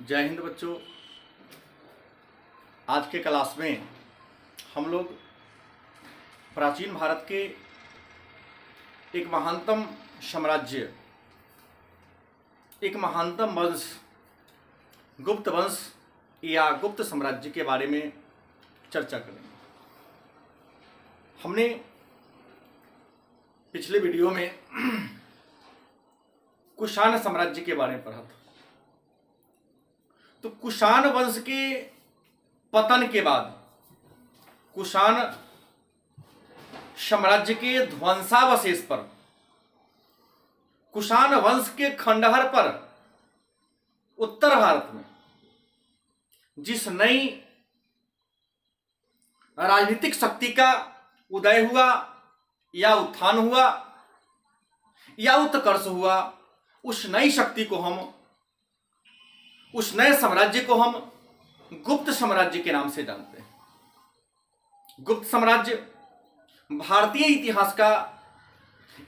जय हिंद बच्चों। आज के क्लास में हम लोग प्राचीन भारत के एक महानतम साम्राज्य, एक महानतम वंश, गुप्त वंश या गुप्त साम्राज्य के बारे में चर्चा करेंगे। हमने पिछले वीडियो में कुषाण साम्राज्य के बारे में पढ़ा था। तो कुषाण वंश के पतन के बाद, कुषाण साम्राज्य के ध्वंसावशेष पर, कुषाण वंश के खंडहर पर उत्तर भारत में जिस नई राजनीतिक शक्ति का उदय हुआ या उत्थान हुआ या उत्कर्ष हुआ, उस नई शक्ति को हम, उस नए साम्राज्य को हम गुप्त साम्राज्य के नाम से जानते हैं। गुप्त साम्राज्य भारतीय इतिहास का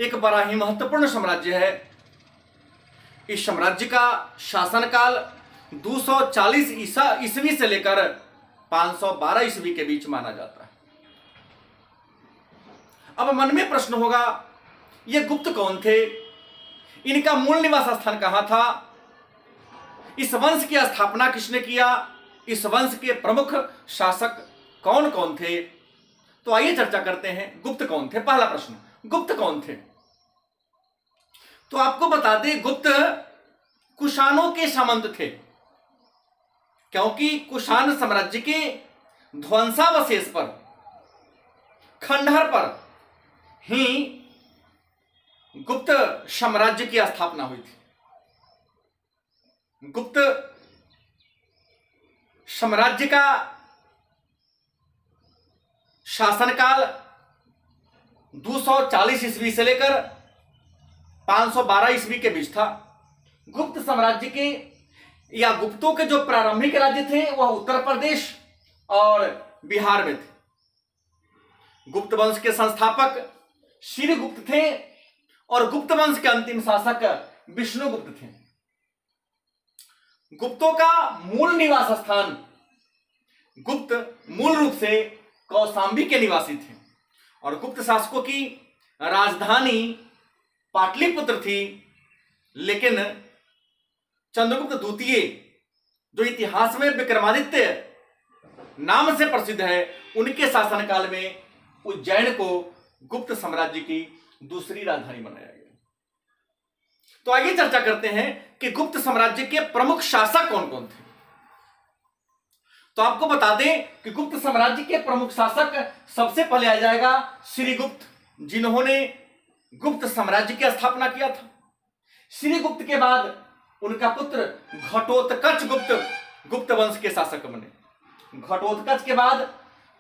एक बड़ा ही महत्वपूर्ण साम्राज्य है। इस साम्राज्य का शासनकाल 240 ईस्वी से लेकर 512 ईस्वी के बीच माना जाता है। अब मन में प्रश्न होगा, ये गुप्त कौन थे? इनका मूल निवास स्थान कहां था? इस वंश की स्थापना किसने किया? इस वंश के प्रमुख शासक कौन कौन थे? तो आइए चर्चा करते हैं। गुप्त कौन थे? पहला प्रश्न, गुप्त कौन थे? तो आपको बता दें, गुप्त कुषाणों के सामंत थे, क्योंकि कुषाण साम्राज्य के ध्वंसावशेष पर, खंडहर पर ही गुप्त साम्राज्य की स्थापना हुई थी। गुप्त साम्राज्य का शासनकाल 240 ईस्वी से लेकर 512 ईस्वी के बीच था। गुप्त साम्राज्य के या गुप्तों के जो प्रारंभिक राज्य थे वह उत्तर प्रदेश और बिहार में थे। गुप्त वंश के संस्थापक श्रीगुप्त थे और गुप्त वंश के अंतिम शासक विष्णुगुप्त थे। गुप्तों का मूल निवास स्थान, गुप्त मूल रूप से कौशांबी के निवासी थे और गुप्त शासकों की राजधानी पाटलिपुत्र थी। लेकिन चंद्रगुप्त द्वितीय, जो इतिहास में विक्रमादित्य नाम से प्रसिद्ध है, उनके शासनकाल में उज्जैन को गुप्त साम्राज्य की दूसरी राजधानी बनाया गया। तो आइए चर्चा करते हैं कि गुप्त साम्राज्य के प्रमुख शासक कौन कौन थे। तो आपको बता दें कि गुप्त साम्राज्य के प्रमुख शासक सबसे पहले आ जाएगा श्रीगुप्त, जिन्होंने गुप्त साम्राज्य की स्थापना किया था। श्रीगुप्त के बाद उनका पुत्र घटोत्कच गुप्त गुप्त वंश के शासक बने। घटोत्कच के बाद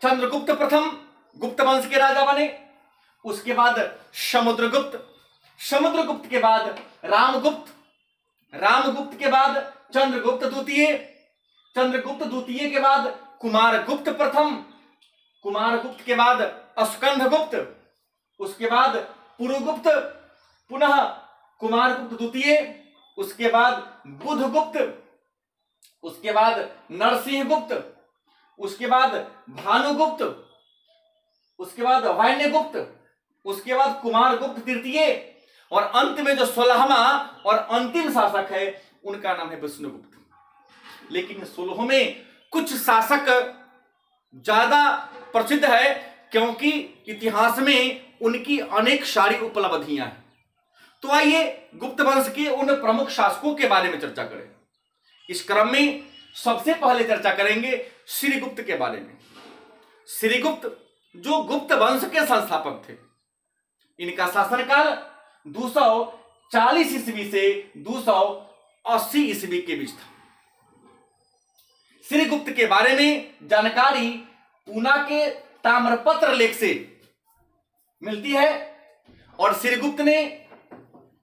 चंद्रगुप्त प्रथम गुप्त वंश के राजा बने। उसके बाद समुद्रगुप्त, समुद्रगुप्त के बाद रामगुप्त, रामगुप्त के बाद चंद्रगुप्त द्वितीय, चंद्रगुप्त द्वितीय के बाद कुमारगुप्त प्रथम, कुमारगुप्त के बाद स्कंदगुप्त, उसके बाद पुरुगुप्त, पुनः कुमारगुप्त द्वितीय, उसके बाद बुधगुप्त, उसके बाद नरसिंहगुप्त, उसके बाद भानुगुप्त, उसके बाद वाण्यगुप्त, उसके बाद कुमारगुप्त तृतीय और अंत में जो 16वां और अंतिम शासक है उनका नाम है विष्णुगुप्त। लेकिन 16 में कुछ शासक ज्यादा प्रसिद्ध है क्योंकि इतिहास में उनकी अनेक सारी उपलब्धियां हैं। तो आइए गुप्त वंश के उन प्रमुख शासकों के बारे में चर्चा करें। इस क्रम में सबसे पहले चर्चा करेंगे श्रीगुप्त के बारे में। श्रीगुप्त जो गुप्त वंश के संस्थापक थे, इनका शासनकाल 240 ईस्वी से 280 ईस्वी के बीच था। श्रीगुप्त के बारे में जानकारी पूना के ताम्रपत्र लेख से मिलती है और श्रीगुप्त ने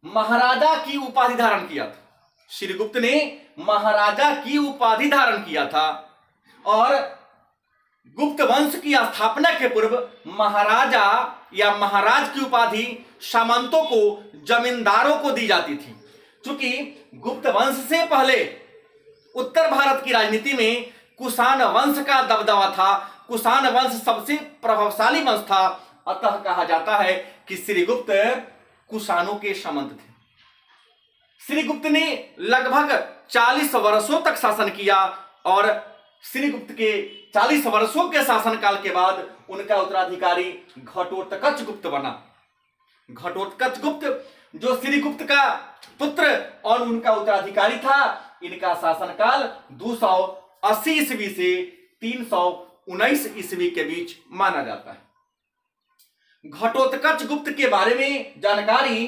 महाराजा की उपाधि धारण किया था। श्रीगुप्त ने महाराजा की उपाधि धारण किया था और गुप्त वंश की स्थापना के पूर्व महाराजा या महाराज की उपाधि सामंतों को, जमींदारों को दी जाती थी। चूंकि गुप्त वंश से पहले उत्तर भारत की राजनीति में कुषाण वंश का दबदबा था। कुषाण वंश सबसे प्रभावशाली वंश था, अतः कहा जाता है कि श्रीगुप्त कुषाणों के सामंत थे। श्रीगुप्त ने लगभग 40 वर्षों तक शासन किया और श्रीगुप्त के 40 वर्षों के शासनकाल के बाद उनका उत्तराधिकारी घटोत्कच गुप्त बना। घटोत्कच गुप्त जो श्रीगुप्त का पुत्र और उनका उत्तराधिकारी था, इनका शासनकाल 280 ईस्वी से 319 ईस्वी के बीच माना जाता है। घटोत्कच गुप्त के बारे में जानकारी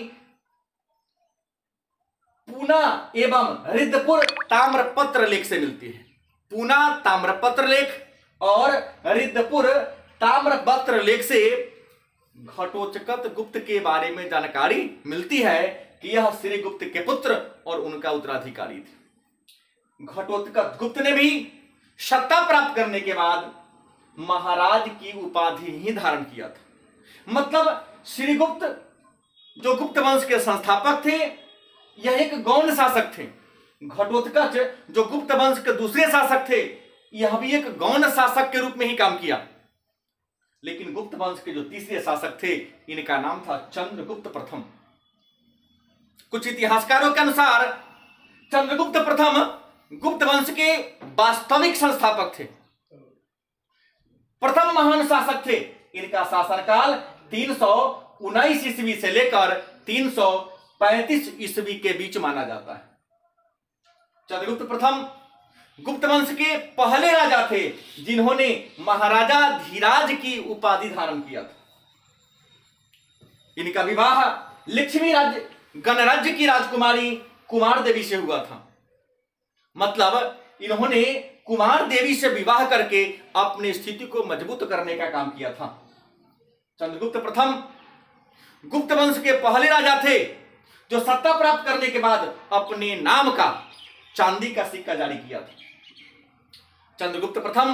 पूना एवं रिद्धपुर ताम्रपत्र लेख से मिलती है। पूना ताम्रपत्र लेख और रिद्धपुर ताम्रपत्र लेख से घटोत्कच गुप्त के बारे में जानकारी मिलती है कि यह श्रीगुप्त के पुत्र और उनका उत्तराधिकारी थे। घटोत्कच गुप्त ने भी सत्ता प्राप्त करने के बाद महाराज की उपाधि ही धारण किया था। मतलब श्रीगुप्त जो गुप्त वंश के संस्थापक थे, यह एक गौण शासक थे। घटोत्कच जो गुप्त वंश के दूसरे शासक थे, यह भी एक गौण शासक के रूप में ही काम किया। लेकिन गुप्त वंश के जो तीसरे शासक थे, इनका नाम था चंद्रगुप्त प्रथम। कुछ इतिहासकारों के अनुसार चंद्रगुप्त प्रथम गुप्त वंश के वास्तविक संस्थापक थे, प्रथम महान शासक थे। इनका शासनकाल 319 ईस्वी से लेकर 335 ईस्वी के बीच माना जाता है। चंद्रगुप्त प्रथम गुप्त वंश के पहले राजा थे जिन्होंने महाराजा धीराज की उपाधि धारण किया था। इनका विवाह लक्ष्मी राज्य गणराज्य की राजकुमारी कुमार देवी से हुआ था। मतलब इन्होंने कुमार देवी से विवाह करके अपनी स्थिति को मजबूत करने का काम किया था। चंद्रगुप्त प्रथम गुप्त वंश के पहले राजा थे जो सत्ता प्राप्त करने के बाद अपने नाम का चांदी का सिक्का जारी किया था। चंद्रगुप्त प्रथम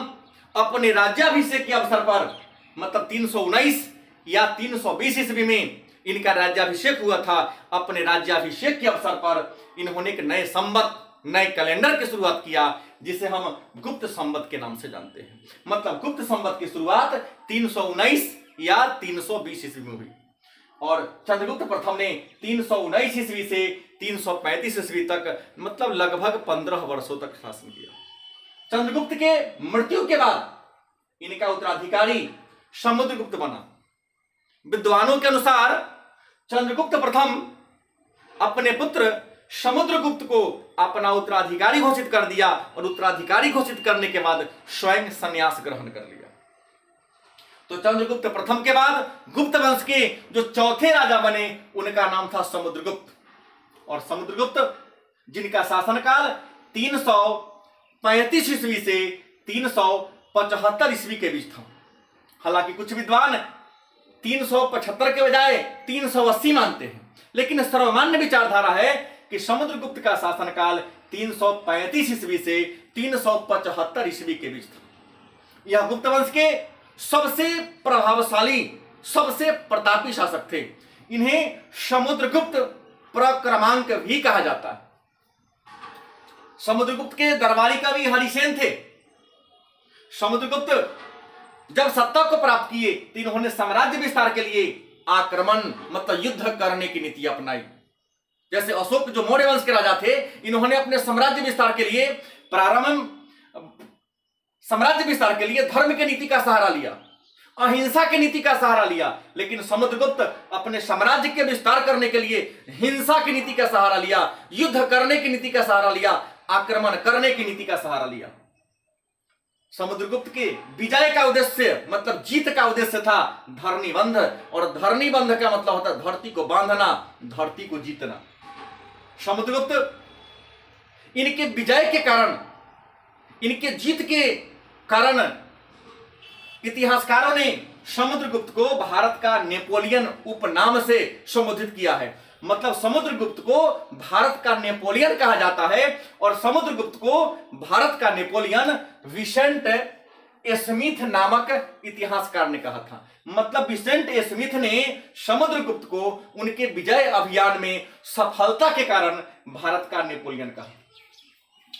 अपने राज्याभिषेक के अवसर पर, मतलब 319 या 320 ईस्वी में इनका राज्याभिषेक हुआ था। अपने राज्याभिषेक के अवसर पर इन्होंने एक नए संवत, नए कैलेंडर की शुरुआत किया, जिसे हम गुप्त संवत के नाम से जानते हैं। मतलब गुप्त संवत की शुरुआत 319 या 320 ईस्वी में हुई और चंद्रगुप्त प्रथम ने 319 ईस्वी से 335 ईस्वी तक, मतलब लगभग 15 वर्षों तक शासन किया। चंद्रगुप्त के मृत्यु के बाद इनका उत्तराधिकारी समुद्रगुप्त बना। विद्वानों के अनुसार चंद्रगुप्त प्रथम अपने पुत्र समुद्रगुप्त को अपना उत्तराधिकारी घोषित कर दिया और उत्तराधिकारी घोषित करने के बाद स्वयं संन्यास ग्रहण कर लिया। तो चंद्रगुप्त प्रथम के बाद गुप्त वंश के जो चौथे राजा बने, उनका नाम था समुद्रगुप्त। और समुद्रगुप्त जिनका शासनकाल 335 ईस्वी से 375 ईस्वी के बीच था। हालांकि कुछ विद्वान 375 के बजाय 380 मानते हैं, लेकिन सर्वमान्य विचारधारा है कि समुद्रगुप्त का शासनकाल 335 ईस्वी से 375 ईस्वी के बीच था। यह गुप्त वंश के सबसे प्रभावशाली, सबसे प्रतापी शासक थे। इन्हें समुद्रगुप्त प्रक्रमांक भी कहा जाता है। समुद्रगुप्त के दरबारी कवि हरिसेन थे। समुद्रगुप्त जब सत्ता को प्राप्त किए तो इन्होंने साम्राज्य विस्तार के लिए आक्रमण, मतलब युद्ध करने की नीति अपनाई। जैसे अशोक जो मौर्य वंश के राजा थे, इन्होंने अपने साम्राज्य विस्तार के लिए साम्राज्य विस्तार के लिए धर्म की नीति का सहारा लिया, अहिंसा की नीति का सहारा लिया। लेकिन समुद्रगुप्त अपने साम्राज्य के विस्तार करने के लिए हिंसा की नीति का सहारा लिया, युद्ध करने की नीति का सहारा लिया, आक्रमण करने की नीति का सहारा लिया। समुद्रगुप्त के विजय का उद्देश्य, मतलब जीत का उद्देश्य था धरणीबंध, और धरणीबंध का मतलब होता है धरती को बांधना, धरती को जीतना। समुद्रगुप्त इनके विजय के कारण, इनके जीत के कारण इतिहासकारों ने समुद्रगुप्त को भारत का नेपोलियन उपनाम से संबोधित किया है। मतलब समुद्रगुप्त को भारत का नेपोलियन कहा जाता है और समुद्रगुप्त को भारत का नेपोलियन विसेंट स्मिथ नामक इतिहासकार ने कहा था। मतलब विसेंट स्मिथ ने समुद्रगुप्त को उनके विजय अभियान में सफलता के कारण भारत का नेपोलियन कहा।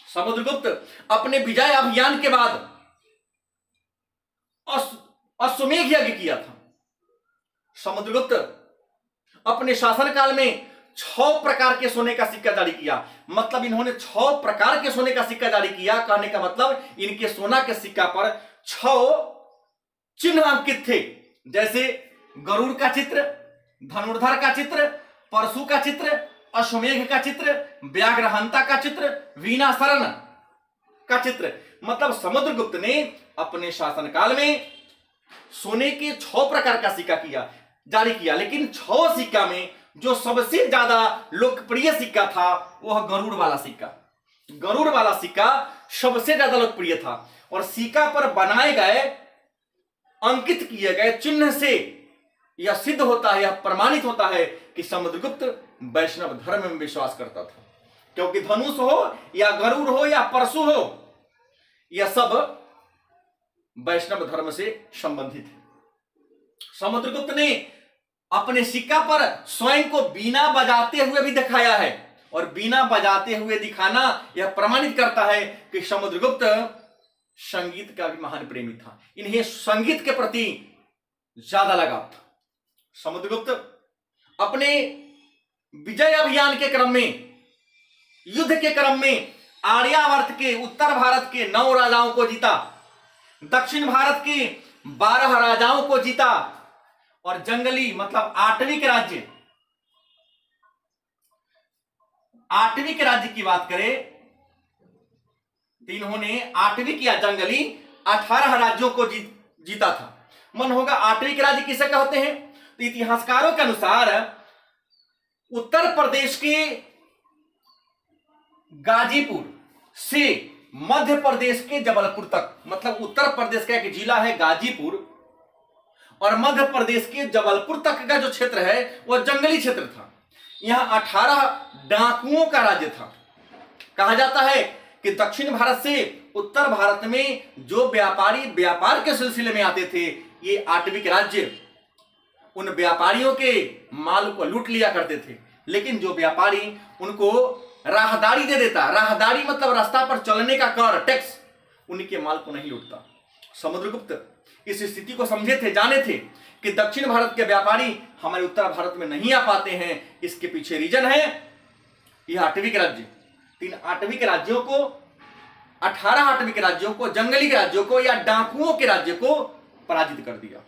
समुद्रगुप्त अपने विजय अभियान के बाद अश्वमेध यज्ञ किया था। समुद्रगुप्त अपने शासनकाल में 6 प्रकार के सोने का सिक्का जारी किया। मतलब इन्होंने 6 प्रकार के सोने का सिक्का जारी किया। कहने का मतलब इनके सोना के सिक्का पर 6 चिन्ह अंकित थे, जैसे गरुड़ का चित्र, धनुर्धर का चित्र, परशु का चित्र, अश्वमेघ का चित्र, व्याघ्रहंता का चित्र, वीणासरण का चित्र। मतलब समुद्रगुप्त ने अपने शासनकाल में सोने के 6 प्रकार का सिक्का जारी किया। लेकिन 6 सिक्का में जो सबसे ज्यादा लोकप्रिय सिक्का था वह गरुड़ वाला सिक्का। गरुड़ वाला सिक्का सबसे ज्यादा लोकप्रिय था और सिक्का पर बनाए गए, अंकित किए गए चिन्ह से यह सिद्ध होता है, यह प्रमाणित होता है कि समुद्रगुप्त वैष्णव धर्म में विश्वास करता था। क्योंकि धनुष हो या गरुड़ हो या परशु हो, यह सब वैष्णव धर्म से संबंधित है। समुद्रगुप्त ने अपने सिक्का पर स्वयं को बीना बजाते हुए भी दिखाया है और बीना बजाते हुए दिखाना यह प्रमाणित करता है कि समुद्रगुप्त संगीत का भी महान प्रेमी था। इन्हें संगीत के प्रति ज्यादा लगाव था। समुद्रगुप्त अपने विजय अभियान के क्रम में, युद्ध के क्रम में आर्यावर्त के, उत्तर भारत के 9 राजाओं को जीता, दक्षिण भारत के 12 राजाओं को जीता और जंगली मतलब 8वीं के राज्य की बात करें तो इन्होंने 8वीं किया, जंगली 18 राज्यों को जीता था। मन होगा 8वीं के राज्य किसे कहते हैं? तो इतिहासकारों के अनुसार उत्तर प्रदेश के गाजीपुर से मध्य प्रदेश के जबलपुर तक, मतलब उत्तर प्रदेश का एक जिला है गाजीपुर और मध्य प्रदेश के जबलपुर तक का जो क्षेत्र है वह जंगली क्षेत्र था। यहां 18 डाकुओं का राज्य था। कहा जाता है कि दक्षिण भारत से उत्तर भारत में जो व्यापारी व्यापार के सिलसिले में आते थे, ये 8वीं के राज्य उन व्यापारियों के माल को लूट लिया करते थे। लेकिन जो व्यापारी उनको राहदारी दे देता, राहदारी मतलब रास्ता पर चलने का कर, टैक्स, उनके माल को नहीं लूटता। समुद्रगुप्त इस स्थिति को समझे थे, जाने थे कि दक्षिण भारत के व्यापारी हमारे उत्तर भारत में नहीं आ पाते हैं। इसके पीछे रीजन है यह 8वीं के राज्य। 8वीं के राज्यों को, 18 8वीं के राज्यों को, जंगली के राज्यों को या डाकुओं के राज्य को पराजित कर दिया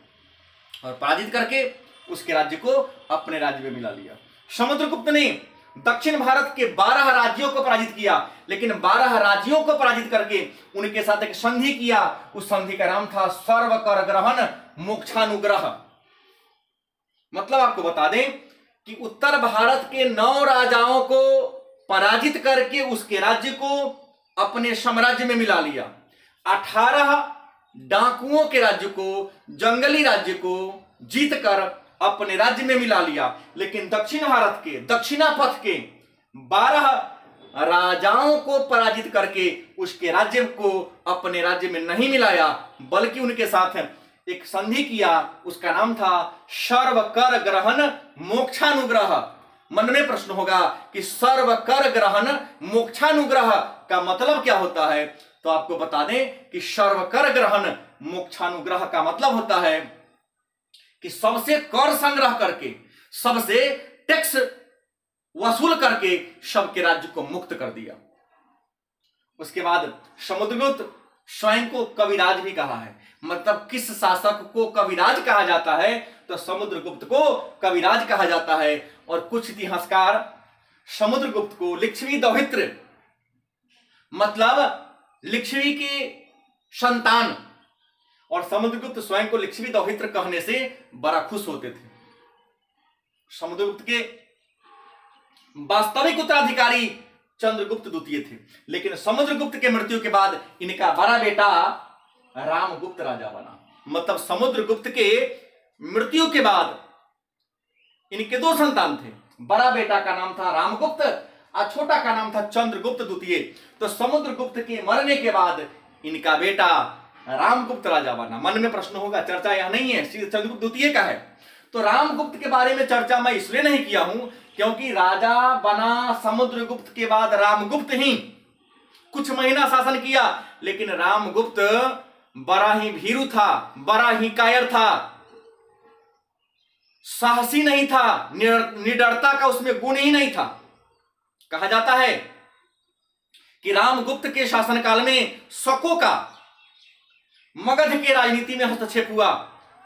और पराजित करके उसके राज्य को अपने राज्य में मिला लिया। समुद्रगुप्त ने दक्षिण भारत के 12 राज्यों को पराजित किया, लेकिन 12 राज्यों को पराजित करके उनके साथ एक संधि किया। उस संधि का नाम था सर्वकर ग्रहण मोक्षानुग्रह। मतलब आपको बता दें कि उत्तर भारत के 9 राजाओं को पराजित करके उसके राज्य को अपने साम्राज्य में मिला लिया। 18 डाकुओं के राज्य को, जंगली राज्य को जीतकर अपने राज्य में मिला लिया। लेकिन दक्षिण भारत के, दक्षिणापथ के 12 राजाओं को पराजित करके उसके राज्य को अपने राज्य में नहीं मिलाया, बल्कि उनके साथ एक संधि किया। उसका नाम था सर्वकर ग्रहण मोक्षानुग्रह। मन में प्रश्न होगा कि सर्वकर ग्रहण मोक्षानुग्रह का मतलब क्या होता है? तो आपको बता दें कि सर्वकर ग्रहण मोक्षानुग्रह का मतलब होता है कि सबसे कर संग्रह करके, सबसे टैक्स वसूल करके सबके राज्य को मुक्त कर दिया। उसके बाद समुद्रगुप्त स्वयं को कविराज भी कहा है। मतलब किस शासक को कविराज कहा जाता है? तो समुद्रगुप्त को कविराज कहा जाता है। और कुछ इतिहासकार समुद्रगुप्त को लिच्छवी दौहित्र, मतलब लिच्छवी के संतान, और समुद्रगुप्त स्वयं को लिच्छवी दौहित्र कहने से बड़ा खुश होते थे। समुद्रगुप्त के वास्तविक उत्तराधिकारी चंद्रगुप्त द्वितीय थे, लेकिन समुद्रगुप्त के मृत्यु के बाद इनका बड़ा बेटा रामगुप्त राजा बना। मतलब समुद्रगुप्त के मृत्यु के बाद इनके 2 संतान थे। बड़ा बेटा का नाम था रामगुप्त और छोटा का नाम था चंद्रगुप्त द्वितीय। तो समुद्रगुप्त के मरने के बाद इनका बेटा रामगुप्त राजा बना। मन में प्रश्न होगा, चर्चा यह नहीं है, चंद्रगुप्त द्वितीय का है। तो रामगुप्त के बारे में चर्चा मैं इसलिए नहीं किया हूं क्योंकि राजा बना समुद्रगुप्त के बाद रामगुप्त ही, कुछ महीना शासन किया, लेकिन रामगुप्त बड़ा ही भीरू था, बड़ा ही कायर था, साहसी नहीं था, निडरता का उसमें गुण ही नहीं था। कहा जाता है कि रामगुप्त के शासनकाल में शकों का मगध के राजनीति में हस्तक्षेप हुआ,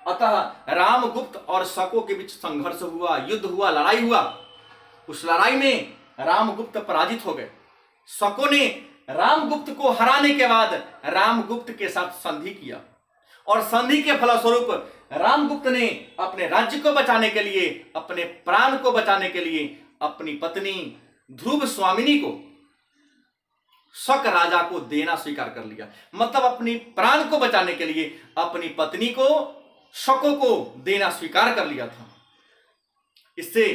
अतः रामगुप्त और शकों के बीच संघर्ष हुआ, युद्ध हुआ, लड़ाई हुआ। उस लड़ाई में रामगुप्त पराजित हो गए। शकों ने रामगुप्त को हराने के बाद रामगुप्त के साथ संधि किया, और संधि के फलस्वरूप रामगुप्त ने अपने राज्य को बचाने के लिए, अपने प्राण को बचाने के लिए अपनी पत्नी ध्रुव स्वामिनी को शक राजा को देना स्वीकार कर लिया। मतलब अपनी प्राण को बचाने के लिए अपनी पत्नी को शकों को देना स्वीकार कर लिया था। इससे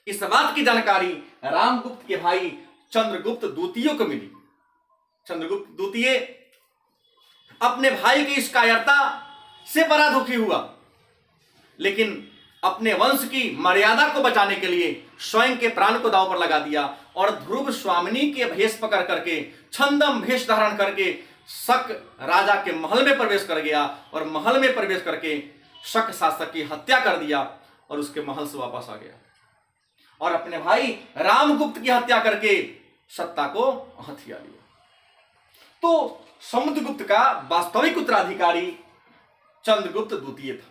इस बात की जानकारी रामगुप्त के भाई चंद्रगुप्त द्वितीय को मिली। चंद्रगुप्त द्वितीय अपने भाई की इस कायरता से बड़ा दुखी हुआ, लेकिन अपने वंश की मर्यादा को बचाने के लिए स्वयं के प्राण को दांव पर लगा दिया और ध्रुव स्वामिनी के भेष पकड़ करके, छंदम भेष धारण करके शक राजा के महल में प्रवेश कर गया, और महल में प्रवेश करके शक शासक की हत्या कर दिया और उसके महल से वापस आ गया, और अपने भाई रामगुप्त की हत्या करके सत्ता को हथिया लिया। तो समुद्रगुप्त का वास्तविक उत्तराधिकारी चंद्रगुप्त द्वितीय था।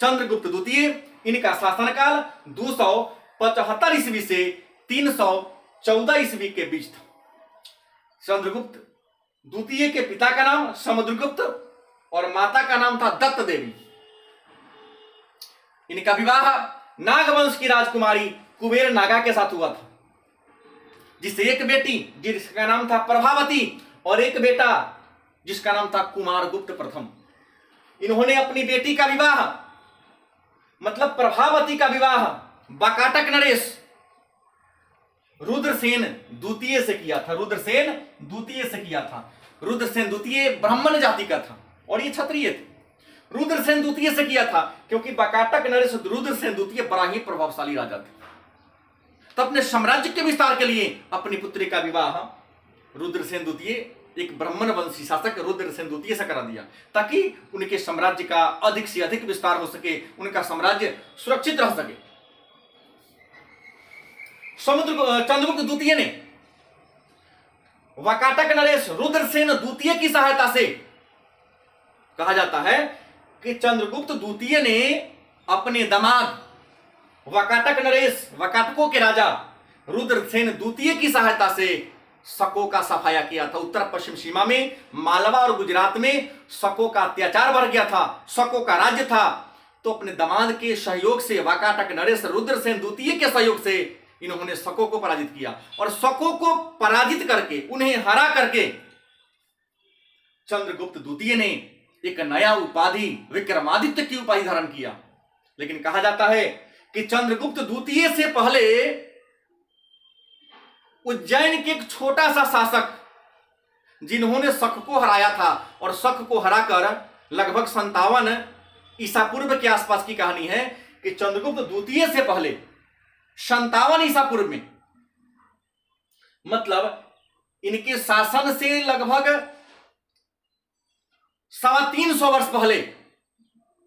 चंद्रगुप्त द्वितीय, इनका शासनकाल 275 ईस्वी से 314 ईस्वी के बीच था। चंद्रगुप्त द्वितीय के पिता का नाम समुद्रगुप्त और माता का नाम था दत्त देवी। इनका विवाह नागवंश की राजकुमारी कुबेर नागा के साथ हुआ था, जिससे एक बेटी जिसका नाम था प्रभावती और एक बेटा जिसका नाम था कुमारगुप्त प्रथम। इन्होंने अपनी बेटी का विवाह, मतलब प्रभावती का विवाह बकाटक नरेश रुद्रसेन द्वितीय से किया था। रुद्रसेन द्वितीय से किया था। रुद्रसेन द्वितीय ब्राह्मण जाति का था और ये क्षत्रिय थे। रुद्रसेन द्वितीय से किया था क्योंकि बकाटक नरेश रुद्रसेन द्वितीय बड़ा ही प्रभावशाली राजा थे। तो अपने साम्राज्य के विस्तार के लिए अपनी पुत्री का विवाह रुद्रसेन द्वितीय, एक ब्राह्मण वंशी शासक रुद्रसेन द्वितीय से करा दिया, ताकि उनके साम्राज्य का अधिक से अधिक विस्तार हो सके, उनका साम्राज्य सुरक्षित रह सके। चंद्रगुप्त द्वितीय ने वकाटक नरेश रुद्रसेन द्वितीय की सहायता से, कहा जाता है कि चंद्रगुप्त द्वितीय ने अपने दामाद वकाटक नरेश, वकाटकों के राजा रुद्रसेन द्वितीय की सहायता से शकों का सफाया किया था। उत्तर पश्चिम सीमा में मालवा और गुजरात में शकों का अत्याचार बढ़ गया था, शकों का राज्य था। तो अपने दामाद के सहयोग से, वकाटक नरेश रुद्रसेन द्वितीय के सहयोग से इन्होंने शकों को पराजित किया, और शकों को पराजित करके, उन्हें हरा करके चंद्रगुप्त द्वितीय ने एक नया उपाधि विक्रमादित्य की उपाधि धारण किया। लेकिन कहा जाता है कि चंद्रगुप्त द्वितीय से पहले उज्जैन के एक छोटा सा शासक, जिन्होंने शक को हराया था, और शक को हराकर लगभग 57 ईसा पूर्व के आसपास की कहानी है कि चंद्रगुप्त द्वितीय से पहले 57 ईसा पूर्व में, मतलब इनके शासन से लगभग 350 वर्ष पहले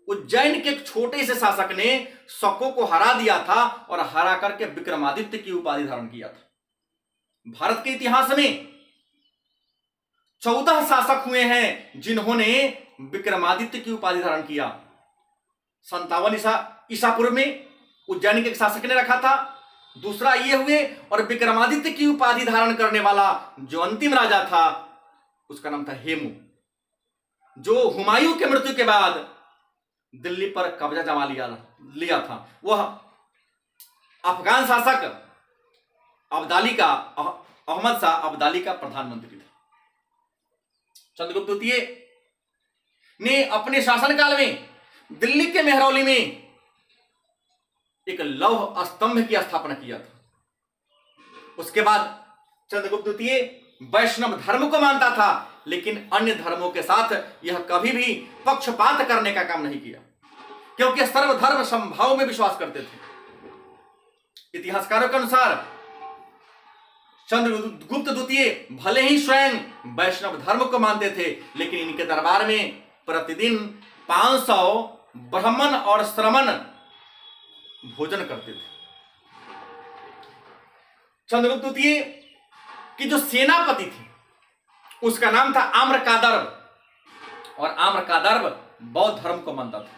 उज्जैन के एक छोटे से शासक ने शकों को हरा दिया था और हरा करके विक्रमादित्य की उपाधि धारण किया था। भारत के इतिहास में 14 शासक हुए हैं जिन्होंने विक्रमादित्य की उपाधि धारण किया। 57 ईसा पूर्व में उज्जैन के एक शासक ने रखा था, दूसरा ये हुए, और विक्रमादित्य की उपाधि धारण करने वाला जो अंतिम राजा था उसका नाम था हेमू, जो हुमायूं के मृत्यु के बाद दिल्ली पर कब्जा जमा लिया था। वह अफगान शासक अब्दाली का, अहमद शाह अब्दाली का प्रधानमंत्री था। चंद्रगुप्त द्वितीय ने अपने शासनकाल में दिल्ली के मेहरौली में एक लौह स्तंभ की स्थापना किया था। उसके बाद चंद्रगुप्त द्वितीय वैष्णव धर्म को मानता था, लेकिन अन्य धर्मों के साथ यह कभी भी पक्षपात करने का काम नहीं किया, क्योंकि सर्वधर्म समभाव में विश्वास करते थे। इतिहासकारों के अनुसार चंद्रगुप्त द्वितीय भले ही स्वयं वैष्णव धर्म को मानते थे, लेकिन इनके दरबार में प्रतिदिन 500 ब्राह्मण और श्रमण भोजन करते थे। चंद्रगुप्त द्वितीय की जो सेनापति थे उसका नाम था आम्रकादर्भ, और आम्रकादर्भ बौद्ध धर्म को मानता था।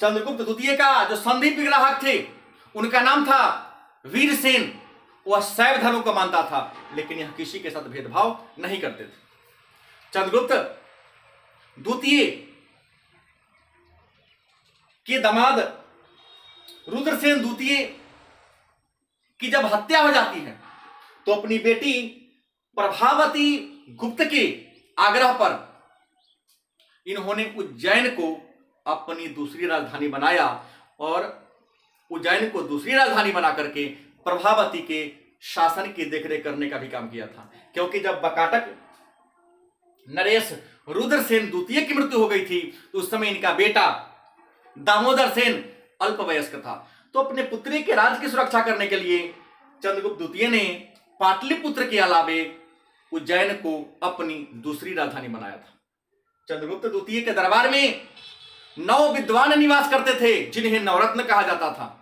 चंद्रगुप्त द्वितीय का जो संधि विग्राहक थे उनका नाम था वीरसेन, वह शैव धर्म को मानता था, लेकिन यह किसी के साथ भेदभाव नहीं करते थे। चंद्रगुप्त द्वितीय के दामाद रुद्रसेन द्वितीय की जब हत्या हो जाती है तो अपनी बेटी प्रभावती गुप्त के आग्रह पर इन्होंने उज्जैन को अपनी दूसरी राजधानी बनाया, और उज्जैन को दूसरी राजधानी बना करके प्रभावती के शासन की देखरेख करने का भी काम किया था। क्योंकि जब बकाटक नरेश रुद्रसेन द्वितीय की मृत्यु हो गई थी तो उस समय इनका बेटा दामोदर सेन अल्पवयस्क था। तो अपने पुत्री के राज की सुरक्षा करने के लिए चंद्रगुप्त द्वितीय ने पाटलिपुत्र के अलावे उज्जैन को अपनी दूसरी राजधानी बनाया था। चंद्रगुप्त द्वितीय के दरबार में 9 विद्वान निवास करते थे जिन्हें नवरत्न कहा जाता था।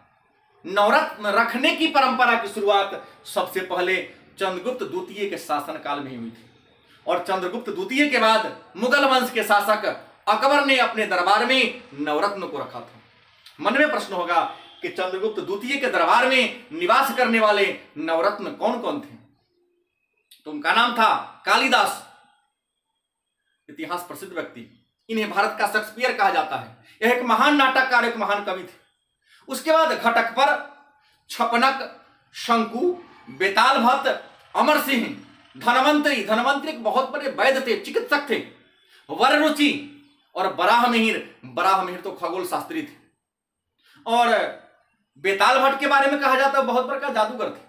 नवरत्न रखने की परंपरा की शुरुआत सबसे पहले चंद्रगुप्त द्वितीय के शासनकाल में हुई थी, और चंद्रगुप्त द्वितीय के बाद मुगल वंश के शासक अकबर ने अपने दरबार में नवरत्न को रखा था। मन में प्रश्न होगा कि चंद्रगुप्त द्वितीय के दरबार में निवास करने वाले नवरत्न कौन कौन थे? तो उनका नाम था कालिदास, इतिहास प्रसिद्ध व्यक्ति। इन्हें भारत का शेक्सपियर कहा जाता है। यह एक महान नाटककार, एक महान कवि थे। उसके बाद घटकपर, छपनक, शंकु, बेताल भट्ट, अमर सिंह, धनवंतरी। धनवंतरी एक बहुत बड़े वैद्य थे, चिकित्सक थे। वररुचि और बराहमिहिर तो खगोल शास्त्री थे। और बेताल भट्ट के बारे में कहा जाता है बहुत बड़ा जादूगर थे,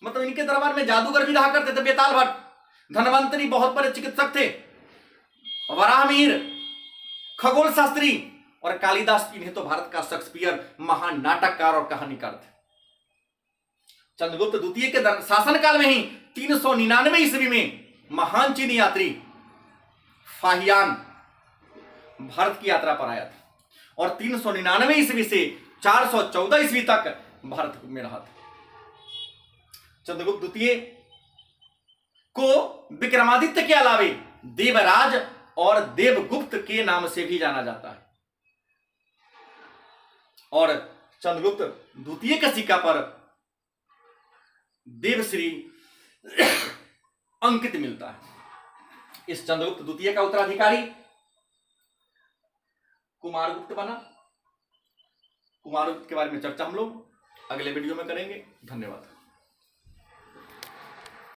मतलब इनके दरबार में जादूगर भी रहा करते थे बेताल भट्ट। धनवंतरी बहुत बड़े चिकित्सक थे। वराहमिहिर खगोल शास्त्री, और कालिदास, इन्हें तो भारत का शेक्सपियर महान नाटककार और कहानीकार थे। चंद्रगुप्त द्वितीय के शासनकाल में ही 399 ईस्वी में महान चीनी यात्री फाहियान भारत की यात्रा पर आया था, और 399 ईस्वी से 414 ईस्वी तक भारत में रहा था। चंद्रगुप्त द्वितीय को विक्रमादित्य के अलावे देवराज और देवगुप्त के नाम से भी जाना जाता है, और चंद्रगुप्त द्वितीय के सिक्का पर देवश्री अंकित मिलता है। इस चंद्रगुप्त द्वितीय का उत्तराधिकारी कुमारगुप्त बना। कुमारगुप्त के बारे में चर्चा हम लोग अगले वीडियो में करेंगे। धन्यवाद।